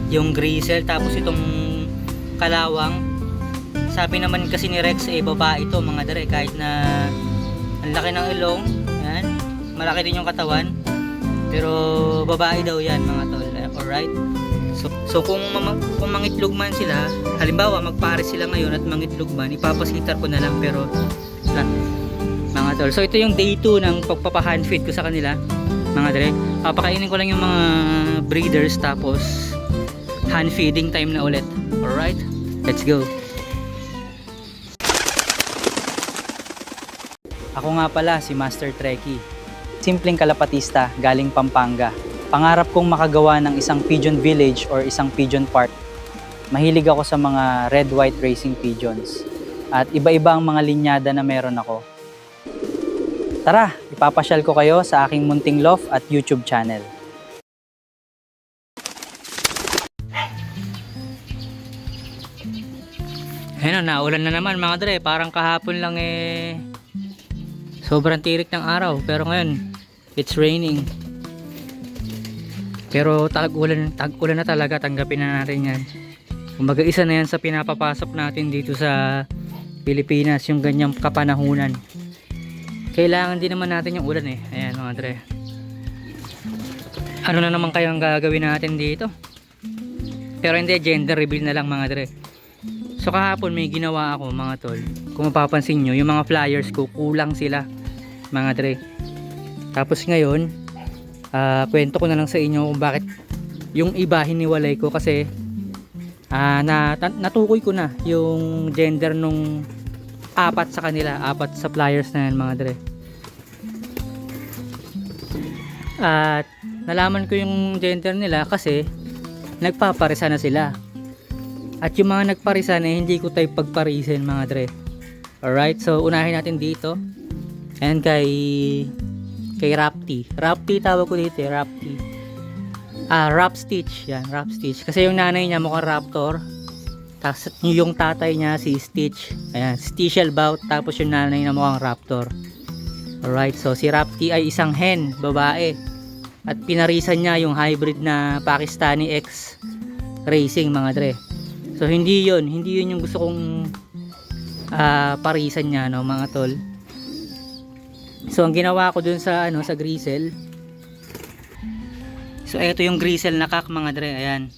yung Grizzle. Tapos itong kalawang, sabi naman kasi ni Rex babae ito mga dre, kahit na ang laki ng ilong, yan, malaki din yung katawan, pero babae daw yan mga tol. Alright, so kung mangitlog man sila, halimbawa magpares sila ngayon at mangitlog man, ipapasitar ko na lang, pero mga tol. So ito yung day 2 ng pagpapa-hand feed ko sa kanila mga dre. Papakainin ko lang yung mga breeders, tapos hand feeding time na ulit. Alright, let's go. Ako nga pala si Master Trekkie. Simpleng kalapatista galing Pampanga. Pangarap kong makagawa ng isang pigeon village or isang pigeon park. Mahilig ako sa mga red-white racing pigeons. At iba-iba ang mga linyada na meron ako. Tara, ipapasyal ko kayo sa aking munting loft at YouTube channel. Ayun, naulan na naman mga dre. Parang kahapon lang sobrang tirik ng araw, pero ngayon it's raining. Pero tag-ulan na talaga, tanggapin na natin yan. Kumbaga isa na yan sa pinapapasok natin dito sa Pilipinas, yung ganyang kapanahunan. Kailangan din naman natin yung ulan Ayan mga dre. Ano na naman kayang gagawin natin dito? Pero hindi, gender reveal na lang mga dre. So kahapon may ginawa ako mga tol. Kung mapapansin nyo, yung mga flyers ko kulang sila mga dre. Tapos ngayon kwento ko na lang sa inyo kung bakit yung iba hiniwalay ko, kasi natukoy ko na yung gender nung apat sa kanila, apat sa flyers na yan mga dre. At nalaman ko yung gender nila kasi nagpaparisa na sila. At yung mga nagparisa na hindi ko tayo pagparisin mga dre. Alright, so unahin natin dito. Ayan kay Rapti. Rapti tawag ko dito Rapti. Rap Stitch. Yan, Rap Stitch. Kasi yung nanay niya mukhang raptor. Tapos yung tatay niya si Stitch. Ayan, Stitchel Bout. Tapos yung nanay niya mukhang raptor. Alright, so si Rapti ay isang hen, babae. At pinarisan niya yung hybrid na Pakistani X Racing mga dre. So hindi yun yung gusto kong parisan niya no mga tol. So ang ginawa ko dun sa sa Grizzle. So ito yung Grizzle na kak mga dre, ayan.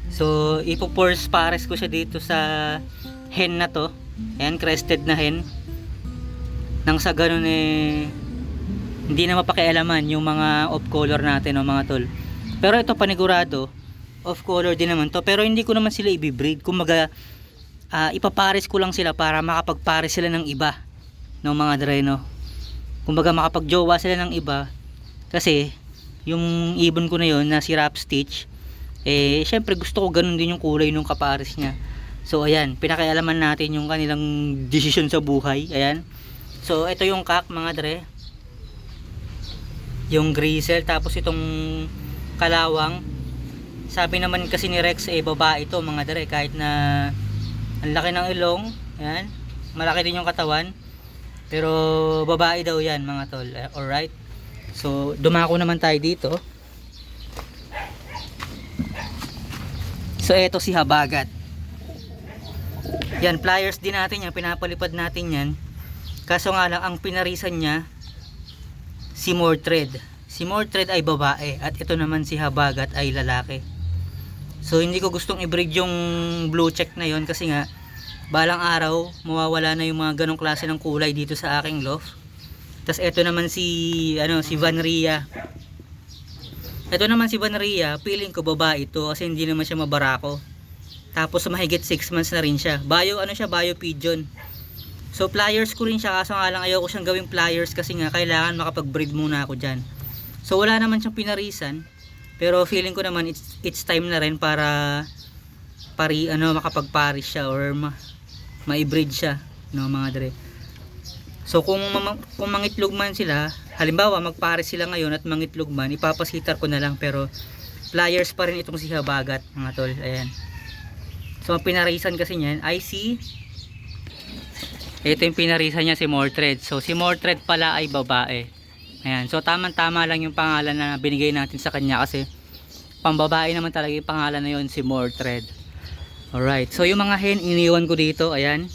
So ipo-force pares ko siya dito sa hen na to. Ayan, crested na hen. Nang sa ganun hindi na mapakialaman yung mga off color natin no mga tol. Pero ito panigurado off color din naman to, pero hindi ko naman sila i-breed. Kumaga ipapares ko lang sila para makapagpares sila ng iba ng mga dre no. Kumbaga makapagjowa sila ng iba, kasi yung ibon ko na yon na si Rap Stitch syempre gusto ko ganun din yung kulay nung kapares niya. So ayan, pinakialaman natin yung kanilang desisyon sa buhay. Ayan, so ito yung kak mga dre, yung Grizzle. Tapos itong kalawang, sabi naman kasi ni Rex babae ito mga dre, kahit na ang laki ng ilong, ayan, malaki din yung katawan, pero babae daw yan mga tol. Alright, so dumako naman tayo dito. So eto si Habagat. Yan, flyers din natin yan, pinapalipad natin yan. Kaso nga lang ang pinarisan niya si Mordred. Si Mordred ay babae at ito naman si Habagat ay lalaki. So hindi ko gustong i-breed yung blue check na yon, kasi nga balang araw mawawala na yung mga ganong klase ng kulay dito sa aking loft. Tapos ito naman si Van Ria. Ito naman si Van Ria, feeling ko babae ito kasi hindi naman siya mabarako. Tapos mahigit 6 months na rin siya. Bio pigeon. So flyers ko rin siya, kaso nga lang ayoko siyang gawing flyers kasi nga kailangan makapag-breed muna ako diyan. So wala naman siyang pinarisan. Pero feeling ko naman it's time na rin para makapag-paris siya or ma-breed siya no mga dre. So kung mangitlog man sila, halimbawa magpares sila ngayon at mangitlog man, ipapasitar ko na lang, pero flyers pa rin itong si Habagat mga tol. Ayan. So ang pinarisan kasi niyan ay ito yung pinarisan niya si Mordred. So si Mordred pala ay babae. Ayan, so tamang-tama lang yung pangalan na binigay natin sa kanya kasi pambabae naman talaga yung pangalan na yun, si Mordred. Alright, so yung mga hen iniwan ko dito, ayan,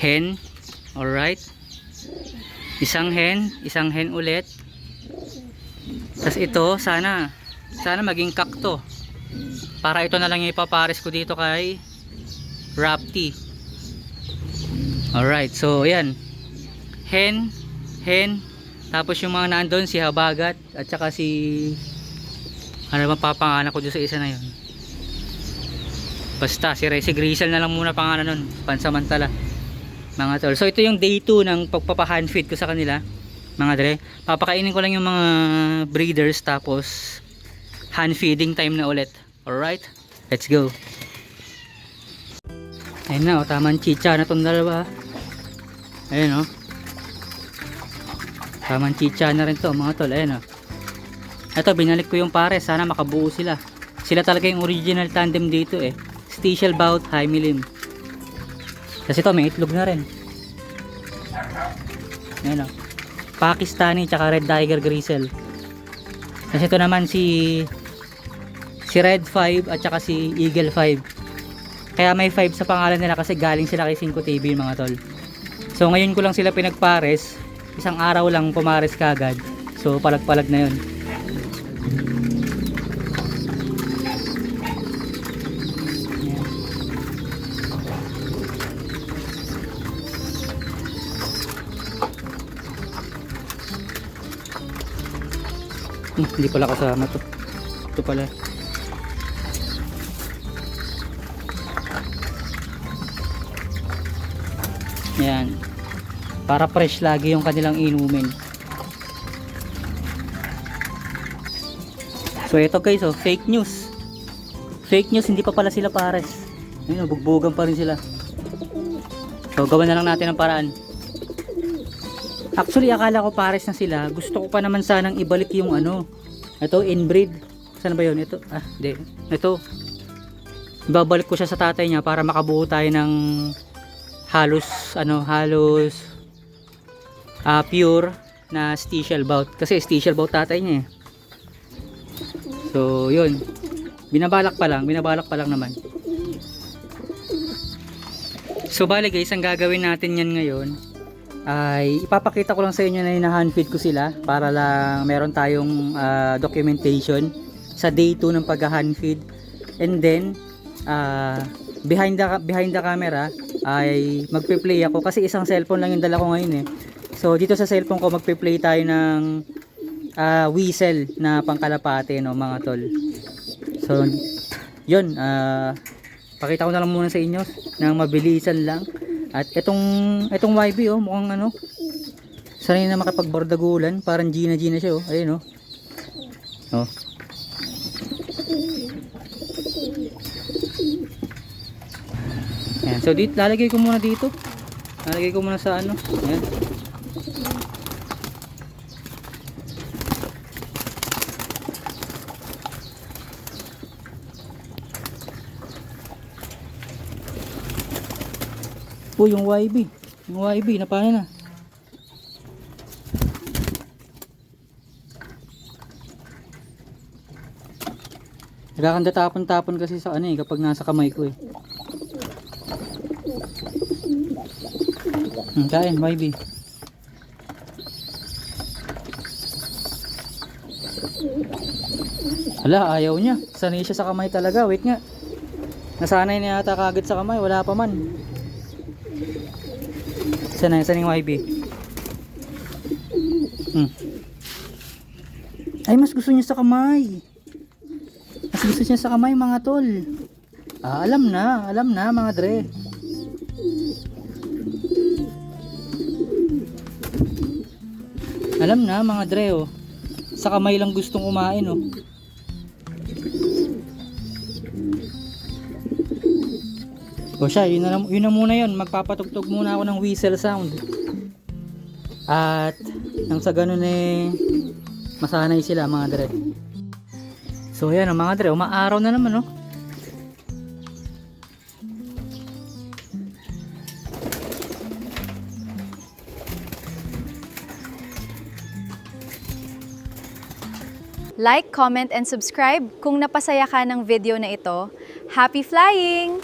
hen. Alright, isang hen ulit. Tapos ito, sana maging kakto, para ito na lang yung ipapares ko dito kay Rapti. Alright, so ayan, hen, tapos yung mga nandun, si Habagat at saka si ano bang papangalan ko dun sa isa na yun, basta si Grisel na lang muna pangalan nun, pansamantala mga tol. So ito yung day 2 ng pagpapa-hand feed ko sa kanila mga dre. Papakainin ko lang yung mga breeders, tapos hand feeding time na ulit. Alright, let's go. Ayun na, tamang chicha na tong dalawa. Ayun tamang chicha na rin to mga tol. Ayun ito, binalik ko yung pares, sana makabuo sila. Sila talaga yung original tandem dito Stichel Bout, High Milim. Kasi ito may itlog na rin. Ayun Pakistani tsaka Red Tiger Grisel. Kasi ito naman si Red 5 at saka si Eagle 5. Kaya may 5 sa pangalan nila kasi galing sila kay 5 TV mga tol. So ngayon ko lang sila pinagpares. Isang araw lang pumares kagad. So palag-palag na yun. Hindi pala kasama to. Ito pala. Ayan. Para fresh lagi yung kanilang inumin. So ito guys, fake news. Fake news, hindi pa pala sila pares. Ayun, bugbugan pa rin sila. So gawan na lang natin ang paraan. Actually akala ko pares na sila. Gusto ko pa naman sanang ibalik yung ito inbreed. Saan ba yun? Ito, hindi. Ito. Ibabalik ko siya sa tatay niya para makabuo tayo ng halos pure na Stichel Bout. Kasi Stichel Bout tatay niya So yun. Binabalak pa lang naman. So bali guys, ang gagawin natin yan ngayon ay ipapakita ko lang sa inyo na hina-hand feed ko sila para lang meron tayong documentation sa day 2 ng pag-hand feed. And then behind the camera ay magpe-play ako kasi isang cellphone lang yung dala ko ngayon So dito sa cellphone ko magpe-play tayo ng whistle na pangkalapate mga tol. So yun, pakita ko na lang muna sa inyo nang mabilisan lang. At itong YB mukhang sanay na makipagbordagulan, parang Gina siya ayun Ayan, so dito lalagay ko muna dito. Lalagay ko muna sa ayan. Yung YB na paano na? Nagkakanda tapon kasi sa kapag nasa kamay ko kain YB. Hala, ayaw niya. Sanay siya sa kamay talaga. Wait nga. Nasanay niya yata kagad sa kamay. Wala pa man. Sanay yung YB. Ay, mas gusto niya sa kamay. Mas gusto niya sa kamay mga tol. Alam na mga dre. Alam na mga dre sa kamay lang gustong kumain siya, yun na muna yun. Magpapatugtog muna ako ng whistle sound. At nang sa ganun masanay sila mga dre. So yan mga dre, umaaraw na naman Like, comment, and subscribe kung napasaya ka ng video na ito. Happy flying!